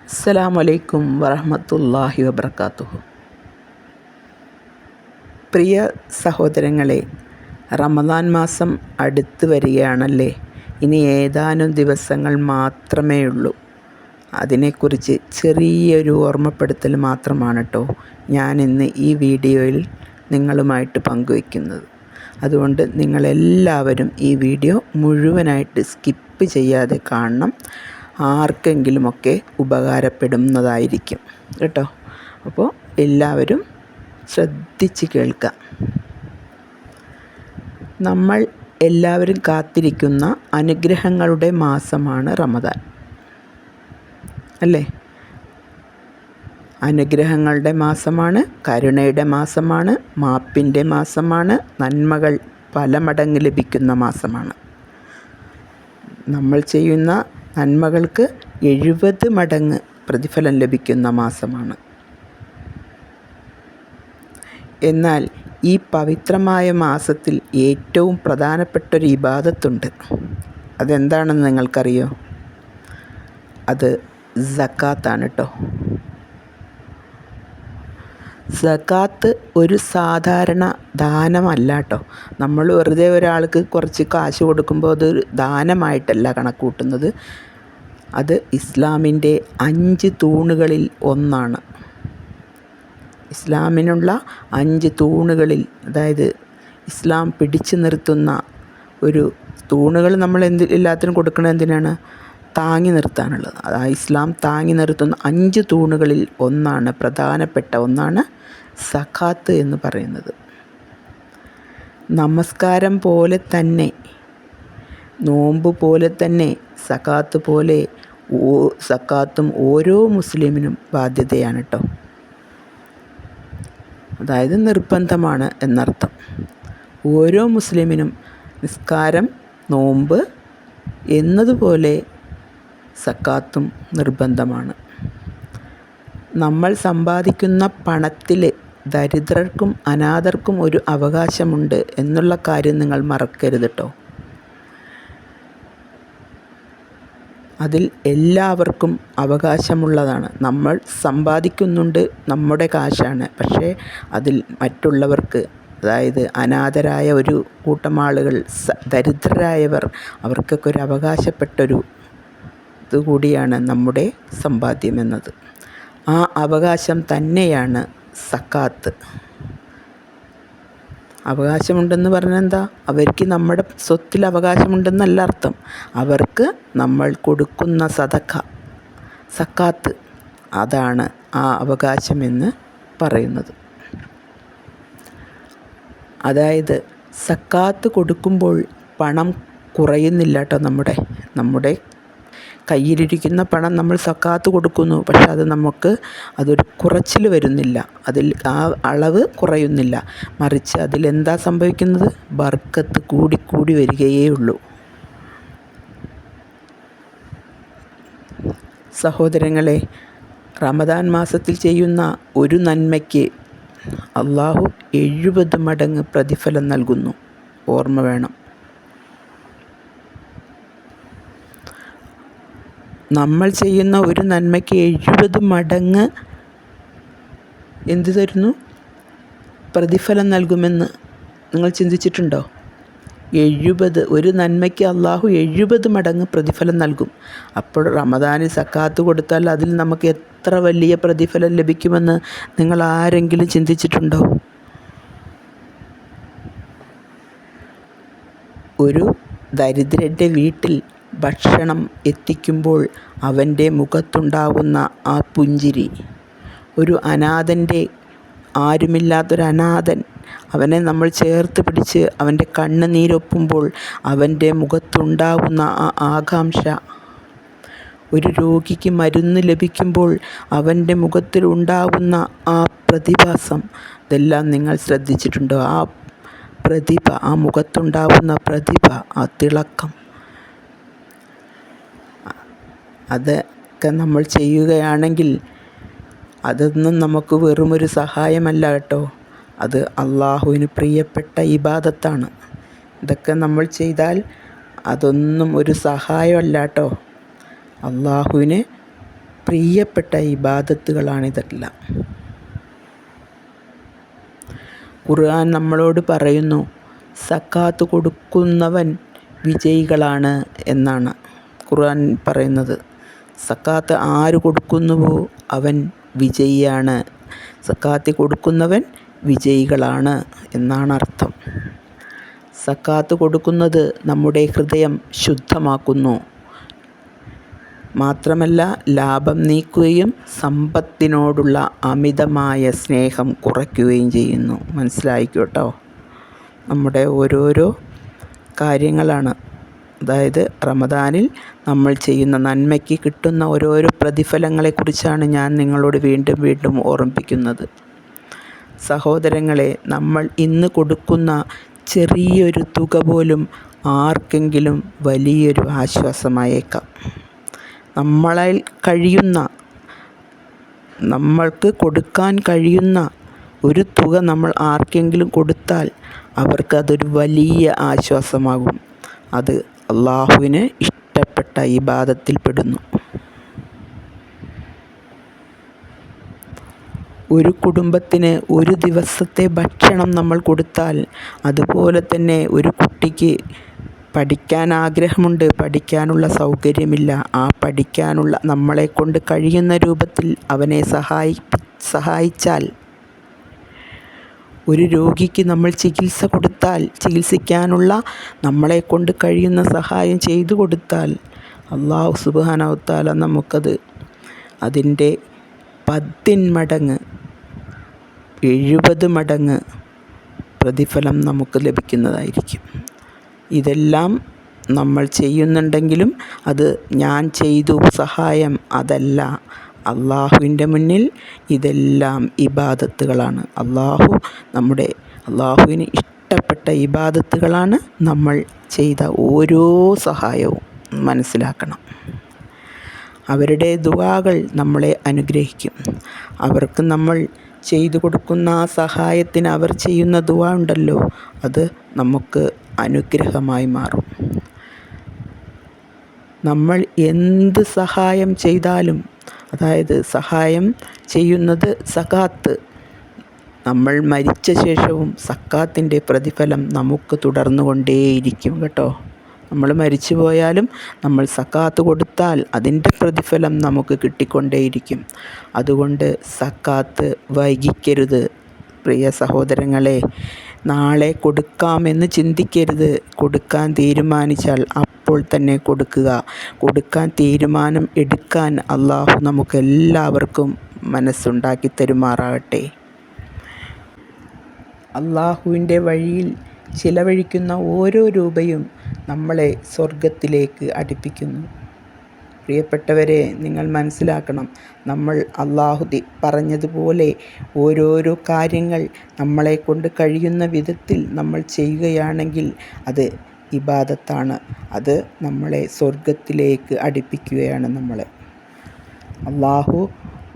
അസ്സലാമു വറഹ്മത്തുള്ളാഹി വബറകാതുഹു. പ്രിയ സഹോദരങ്ങളെ, റമദാൻ മാസം അടുത്ത് വരികയാണല്ലേ. ഇനി ഏതാനും ദിവസങ്ങൾ മാത്രമേ ഉള്ളൂ. അതിനെക്കുറിച്ച് ചെറിയൊരു ഓർമ്മപ്പെടുത്തൽ മാത്രമാണ് കേട്ടോ ഞാനിന്ന് ഈ വീഡിയോയിൽ നിങ്ങളുമായിട്ട് പങ്കുവയ്ക്കുന്നത്. അതുകൊണ്ട് നിങ്ങളെല്ലാവരും ഈ വീഡിയോ മുഴുവനായിട്ട് സ്കിപ്പ് ചെയ്യാതെ കാണണം. ആർക്കെങ്കിലുമൊക്കെ ഉപകാരപ്പെടുന്നതായിരിക്കും കേട്ടോ. അപ്പോൾ എല്ലാവരും ശ്രദ്ധിച്ച് കേൾക്കുക. നമ്മൾ എല്ലാവരും കാത്തിരിക്കുന്ന അനുഗ്രഹങ്ങളുടെ മാസമാണ് റമദാൻ അല്ലേ. അനുഗ്രഹങ്ങളുടെ മാസമാണ്, കരുണയുടെ മാസമാണ്, മാപ്പിൻ്റെ മാസമാണ്, നന്മകൾ പല മടങ്ങ് ലഭിക്കുന്ന മാസമാണ്. നമ്മൾ ചെയ്യുന്ന നന്മകൾക്ക് 70 മടങ്ങ് പ്രതിഫലം ലഭിക്കുന്ന മാസമാണ്. എന്നാൽ ഈ പവിത്രമായ മാസത്തിൽ ഏറ്റവും പ്രധാനപ്പെട്ടൊരു ഇബാദത്തുണ്ട്. അതെന്താണെന്ന് നിങ്ങൾക്കറിയോ? അത് സക്കാത്താണ് കേട്ടോ. സക്കാത്ത് ഒരു സാധാരണ ദാനമല്ല കേട്ടോ. നമ്മൾ വെറുതെ ഒരാൾക്ക് കുറച്ച് കാശ് കൊടുക്കുമ്പോൾ അതൊരു ദാനമായിട്ടല്ല കണക്കൂട്ടുന്നത്. അത് ഇസ്ലാമിൻ്റെ 5 തൂണുകളിൽ ഒന്നാണ്. ഇസ്ലാമിനുള്ള 5 തൂണുകളിൽ, അതായത് ഇസ്ലാം പിടിച്ചു നിർത്തുന്ന ഒരു തൂണുകൾ നമ്മൾ എല്ലാത്തിനും കൊടുക്കുന്നത് എന്തിനാണ്? താങ്ങി നിർത്താനുള്ളത്. ആ ഇസ്ലാം താങ്ങി നിർത്തുന്ന 5 തൂണുകളിൽ ഒന്നാണ്, പ്രധാനപ്പെട്ട ഒന്നാണ് സക്കാത്ത് എന്ന് പറയുന്നത്. നമസ്കാരം പോലെ തന്നെ, നോമ്പ് പോലെ തന്നെ സക്കാത്തും ഓരോ മുസ്ലിമിനും ബാധ്യതയാണ് കേട്ടോ. അതായത് നിർബന്ധമാണ് എന്നർത്ഥം. ഓരോ മുസ്ലിമിനും നിസ്കാരം, നോമ്പ് എന്നതുപോലെ സക്കാത്തും നിർബന്ധമാണ്. നമ്മൾ സമ്പാദിക്കുന്ന പണത്തിൽ ദരിദ്രർക്കും അനാഥർക്കും ഒരു അവകാശമുണ്ട് എന്നുള്ള കാര്യം നിങ്ങൾ മറക്കരുത് കേട്ടോ. അതിൽ എല്ലാവർക്കും അവകാശമുള്ളതാണ്. നമ്മൾ സമ്പാദിക്കുന്നുണ്ട്, നമ്മുടെ കാശാണ്. പക്ഷേ അതിൽ മറ്റുള്ളവർക്ക്, അതായത് അനാഥരായ ഒരു കൂട്ടം ആളുകൾ, ദരിദ്രരായവർ, അവർക്കൊക്കെ ഒരു അവകാശപ്പെട്ടൊരു ഇതുകൂടിയാണ് നമ്മുടെ സമ്പാദ്യം എന്നത്. ആ അവകാശം തന്നെയാണ് സക്കാത്ത്. അവകാശമുണ്ടെന്ന് പറഞ്ഞാൽ എന്താ? അവർക്ക് നമ്മുടെ സ്വത്തിൽ അവകാശമുണ്ടെന്നല്ല അർത്ഥം. അവർക്ക് നമ്മൾ കൊടുക്കുന്ന സക്കാത്ത്, അതാണ് ആ അവകാശമെന്ന് പറയുന്നത്. അതായത് സക്കാത്ത് കൊടുക്കുമ്പോൾ പണം കുറയുന്നില്ല കേട്ടോ. നമ്മുടെ കയ്യിലിരിക്കുന്ന പണം നമ്മൾ സക്കാത്ത് കൊടുക്കുന്നു, പക്ഷെ അതൊരു കുറച്ചിൽ വരുന്നില്ല, അതിൽ ആ അളവ് കുറയുന്നില്ല. മറിച്ച് അതിലെന്താ സംഭവിക്കുന്നത്? ബർക്കത്ത് കൂടി വരികയേ ഉള്ളൂ. സഹോദരങ്ങളെ, റമദാൻ മാസത്തിൽ ചെയ്യുന്ന ഒരു നന്മയ്ക്ക് അള്ളാഹു 70 മടങ്ങ് പ്രതിഫലം നൽകുന്നു. ഓർമ്മ വേണം. നമ്മൾ ചെയ്യുന്ന ഒരു നന്മയ്ക്ക് 70 മടങ്ങ് എന്ത് തരുന്നു? പ്രതിഫലം നൽകുമെന്ന് നിങ്ങൾ ചിന്തിച്ചിട്ടുണ്ടോ? 70, ഒരു നന്മയ്ക്ക് അള്ളാഹു 70 മടങ്ങ് പ്രതിഫലം നൽകും. അപ്പോൾ റമദാനിൽ സക്കാത്ത് കൊടുത്താൽ അതിൽ നമുക്ക് എത്ര വലിയ പ്രതിഫലം ലഭിക്കുമെന്ന് നിങ്ങൾ ആരെങ്കിലും ചിന്തിച്ചിട്ടുണ്ടോ? ഒരു ദരിദ്രൻ്റെ വീട്ടിൽ ഭക്ഷണം എത്തിക്കുമ്പോൾ അവൻ്റെ മുഖത്തുണ്ടാകുന്ന ആ പുഞ്ചിരി, ഒരു അനാഥൻ്റെ, ആരുമില്ലാത്തൊരു അനാഥൻ, അവനെ നമ്മൾ ചേർത്ത് പിടിച്ച് അവൻ്റെ കണ്ണുനീരൊപ്പുമ്പോൾ അവൻ്റെ മുഖത്തുണ്ടാകുന്ന ആ ആകാംക്ഷ, ഒരു രോഗിക്ക് മരുന്ന് ലഭിക്കുമ്പോൾ അവൻ്റെ മുഖത്തിലുണ്ടാകുന്ന ആ പ്രതിഭാസം, ഇതെല്ലാം നിങ്ങൾ ശ്രദ്ധിച്ചിട്ടുണ്ടോ? ആ പ്രതിഭ, ആ മുഖത്തുണ്ടാകുന്ന പ്രതിഭ, ആ തിളക്കം, അതൊക്കെ നമ്മൾ ചെയ്യുകയാണെങ്കിൽ അതൊന്നും നമുക്ക് വെറുമൊരു സഹായമല്ല കേട്ടോ. അത് അള്ളാഹുവിന് പ്രിയപ്പെട്ട ഇബാദത്താണ്. ഇതൊക്കെ നമ്മൾ ചെയ്താൽ അതൊന്നും ഒരു സഹായമല്ല കേട്ടോ. അള്ളാഹുവിന് പ്രിയപ്പെട്ട ഇബാദത്തുകളാണിതെല്ലാം. ഖുർആൻ നമ്മളോട് പറയുന്നു, സക്കാത്ത് കൊടുക്കുന്നവൻ വിജയികളാണ് എന്നാണ് ഖുർആൻ പറയുന്നത്. സക്കാത്ത് ആര് കൊടുക്കുന്നുവോ അവൻ വിജയിയാണ്, സക്കാത്ത് കൊടുക്കുന്നവൻ വിജയികളാണ് എന്നാണ് അർത്ഥം. സക്കാത്ത് കൊടുക്കുന്നത് നമ്മുടെ ഹൃദയം ശുദ്ധമാക്കുന്നു, മാത്രമല്ല ലാഭം നീക്കുകയും സമ്പത്തിനോടുള്ള അമിതമായ സ്നേഹം കുറയ്ക്കുകയും ചെയ്യുന്നു. മനസ്സിലായിക്കോട്ടോ, നമ്മുടെ ഓരോരോ കാര്യങ്ങളാണ്. അതായത് റമദാനിൽ നമ്മൾ ചെയ്യുന്ന നന്മയ്ക്ക് കിട്ടുന്ന ഓരോരോ പ്രതിഫലങ്ങളെക്കുറിച്ചാണ് ഞാൻ നിങ്ങളോട് വീണ്ടും വീണ്ടും ഓർമ്മിപ്പിക്കുന്നത്. സഹോദരങ്ങളെ, നമ്മൾ ഇന്ന് കൊടുക്കുന്ന ചെറിയൊരു തുക പോലും ആർക്കെങ്കിലും വലിയൊരു ആശ്വാസമായേക്കാം. നമ്മളാൽ കഴിയുന്ന, നമ്മൾക്ക് കൊടുക്കാൻ കഴിയുന്ന ഒരു തുക നമ്മൾ ആർക്കെങ്കിലും കൊടുത്താൽ അവർക്കതൊരു വലിയ ആശ്വാസമാകും. അത് അള്ളാഹുവിന് ഇഷ്ടപ്പെട്ട ഇബാദത്തിൽപ്പെടുന്നു. ഒരു കുടുംബത്തിന് ഒരു ദിവസത്തെ ഭക്ഷണം നമ്മൾ കൊടുത്താൽ, അതുപോലെ തന്നെ ഒരു കുട്ടിക്ക് പഠിക്കാൻ ആഗ്രഹമുണ്ട്, പഠിക്കാനുള്ള സൗകര്യമില്ല, ആ പഠിക്കാനുള്ള നമ്മളെക്കൊണ്ട് കഴിയുന്ന രൂപത്തിൽ അവനെ സഹായിച്ചാൽ, ഒരു രോഗിക്ക് നമ്മൾ ചികിത്സ കൊടുത്താൽ, ചികിത്സിക്കാനുള്ള നമ്മളെക്കൊണ്ട് കഴിയുന്ന സഹായം ചെയ്തു കൊടുത്താൽ, അല്ലാഹു സുബ്ഹാനഹു വ തആല നമുക്കത് അതിൻ്റെ 10 മടങ്ങ് 70 മടങ്ങ് പ്രതിഫലം നമുക്ക് ലഭിക്കുന്നതായിരിക്കും. ഇതെല്ലാം നമ്മൾ ചെയ്യുന്നുണ്ടെങ്കിലും അത് ഞാൻ ചെയ്തു സഹായം അതല്ല. അള്ളാഹുവിൻ്റെ മുന്നിൽ ഇതെല്ലാം ഇബാദത്തുകളാണ്. അള്ളാഹുവിന് ഇഷ്ടപ്പെട്ട ഇബാദത്തുകളാണ് നമ്മൾ ചെയ്ത ഓരോ സഹായവും. മനസ്സിലാക്കണം, അവരുടെ ദുആകൾ നമ്മളെ അനുഗ്രഹിക്കും. അവർക്ക് നമ്മൾ ചെയ്തു കൊടുക്കുന്ന ആ സഹായത്തിന് അവർ ചെയ്യുന്ന ദുആ ഉണ്ടല്ലോ, അത് നമുക്ക് അനുഗ്രഹമായി മാറും. നമ്മൾ എന്ത് സഹായം ചെയ്താലും, അതായത് സഹായം ചെയ്യുന്നത് സകാത്ത്, നമ്മൾ മരിച്ച ശേഷവും സക്കാത്തിൻ്റെ പ്രതിഫലം നമുക്ക് തുടർന്നു കൊണ്ടേയിരിക്കും കേട്ടോ. നമ്മൾ മരിച്ചു പോയാലും നമ്മൾ സക്കാത്ത് കൊടുത്താൽ അതിൻ്റെ പ്രതിഫലം നമുക്ക് കിട്ടിക്കൊണ്ടേയിരിക്കും. അതുകൊണ്ട് സക്കാത്ത് വൈകിക്കരുത് പ്രിയ സഹോദരങ്ങളെ. നാളെ കൊടുക്കാമെന്ന് ചിന്തിക്കരുത്. കൊടുക്കാൻ തീരുമാനിച്ചാൽ അപ്പോൾ തന്നെ കൊടുക്കുക. കൊടുക്കാൻ തീരുമാനം എടുക്കാൻ അള്ളാഹു നമുക്കെല്ലാവർക്കും മനസ്സുണ്ടാക്കി തരുമാറാകട്ടെ. അള്ളാഹുവിൻ്റെ വഴിയിൽ ചിലവഴിക്കുന്ന ഓരോ രൂപയും നമ്മളെ സ്വർഗത്തിലേക്ക് അടുപ്പിക്കുന്നു. പ്രിയപ്പെട്ടവരെ, നിങ്ങൾ മനസ്സിലാക്കണം, നമ്മൾ അള്ളാഹു പറഞ്ഞതുപോലെ ഓരോരോ കാര്യങ്ങൾ നമ്മളെക്കൊണ്ട് കഴിയുന്ന വിധത്തിൽ നമ്മൾ ചെയ്യുകയാണെങ്കിൽ അത് ഇബാദത്താണ്. അത് നമ്മളെ സ്വർഗത്തിലേക്ക് അടുപ്പിക്കുകയാണ്. അള്ളാഹു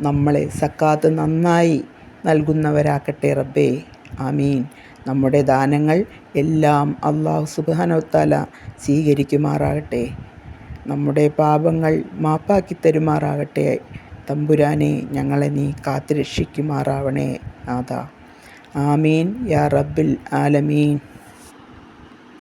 നമ്മളെ സക്കാത്ത് നന്നായി നൽകുന്നവരാക്കട്ടെ റബ്ബേ, ആമീൻ. നമ്മുടെ ദാനങ്ങൾ എല്ലാം അല്ലാഹു സുബ്ഹാനഹു വ തആല സ്വീകരിക്കുമാറാകട്ടെ. നമ്മുടെ പാപങ്ങൾ മാപ്പാക്കി തരുമാറാകട്ടെ. തമ്പുരാനെ, ഞങ്ങളെ നീ കാത്തുരക്ഷിക്കുമാറാവണേ നാഥാ. ആമീൻ യാ റബ്ബിൽ ആലമീൻ.